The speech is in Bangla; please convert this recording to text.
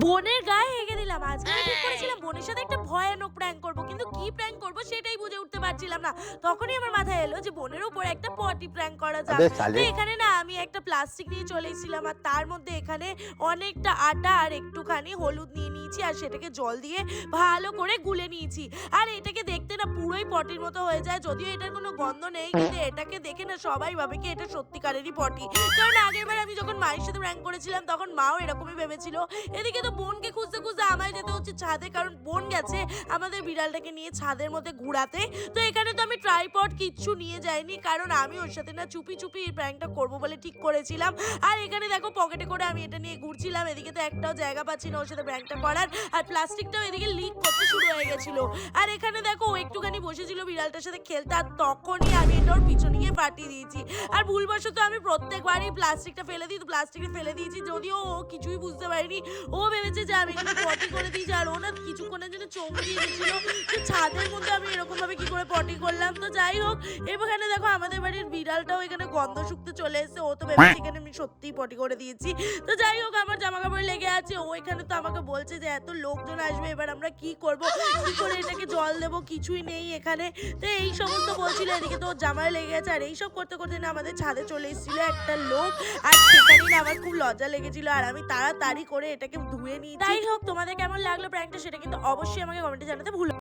বোনের গায়ে হেগে দিলাম। আজকে আমি ঠিক করেছিলাম বোনের সাথে একটা ভয়ানক প্র্যাঙ্ক করব। কিন্তু কি প্র্যাঙ্ক করব সেটাই বুঝে উঠতে পারছিলাম না। তখনই আমার মাথায় এলো যে বোনের উপর একটা পটি প্র্যাঙ্ক করা যাক। अबे তো साले। এখানে না আমি একটা প্লাস্টিক নিয়ে চলে এসেছিলাম আর তার মধ্যে এখানে অনেকটা আটা আর একটুখানি হলুদ নিয়ে নিয়েছি আর সেটাকে জল দিয়ে ভালো করে গুলে নিয়েছি। আর এটাকে দেখতে না পুরোই পটির মতো হয়ে যায়। যদিও এটার কোনো গন্ধ নেই কিন্তু এটাকে দেখে না সবাই ভাবে কি এটা সত্যিকারেরই পটি। কারণ আগেরবার আমি যখন মায়ের সাথে প্র্যাঙ্ক করেছিলাম তখন মাও এরকমই ভেবেছিল। এদিকে তো বোনকে খুঁজতে খুঁজতে আমায় যেতে হচ্ছে ছাদে, কারণ বোন গেছে আমাদের বিড়ালটাকে নিয়ে ছাদের মধ্যে ঘুরাতে। তো এখানে তো আমি ট্রাইপড কিচ্ছু নিয়ে যাইনি, কারণ আমি ওর সাথে না চুপি চুপি এই প্র্যাঙ্কটা করবো বলে ঠিক করেছিলাম। আর এখানে দেখো পকেটে করে আমি এটা নিয়ে ঘুরছিলাম, এদিকে তো একটাও জায়গা পাচ্ছি না ওর সাথে প্র্যাঙ্কটা করার। আর প্লাস্টিকটাও এদিকে লিক করতে শুরু হয়ে গেছিল। আর এখানে দেখো ও একটুখানি বসেছিল বিড়ালটার সাথে খেলতে আর তখনই আমি এটা ওর পিছনে গিয়ে ফাটিয়ে দিয়েছি। আর ভুলবশত আমি প্রত্যেকবারই প্লাস্টিকটা ফেলে দিই, তো প্লাস্টিকটা ফেলে দিয়েছি, যদিও ও কিছুই বুঝতে পারেনি। ও ভেবেছে যে আমি এখানে পটি করে দিয়েছি আর ও না কিছুক্ষণের জন্য চমকিয়ে গেছিল যে ছাদের মধ্যে আমি এরকম ভাবে কি করে পটি করলাম। তো যাই হোক, এখানে দেখো আমাদের বাড়ির বিড়ালটাও এখানে গন্ধ শুকতে চলে এসেছে, ও তো ভেবেছে এখানে আমি সত্যিই পটি করে দিয়েছি। তো যাই হোক, আমার জামা কাপড় লেগে আছে, ও এখানে তো আমাকে বলছে যে এত লোকজন আসবে এবার আমরা কি করব, কি করে এটাকে জল দেবো, কিছুই নেই এখানে। তো এই সমস্ত বলছিল, এদিকে তো ওর জামায় লেগে গেছে। আর এইসব করতে করতে না আমাদের ছাদে চলে এসেছিল একটা লোক, আর সেখানেই না আমার খুব লজ্জা লেগেছিল আর আমি তাড়াতাড়ি করে এটাকে ধুয়ে নিয়েছি। যাই হোক, তোমাদের কেমন লাগলো প্র্যাঙ্কটা সেটা কিন্তু অবশ্যই আমাকে কমেন্টে জানাতে ভুলো না।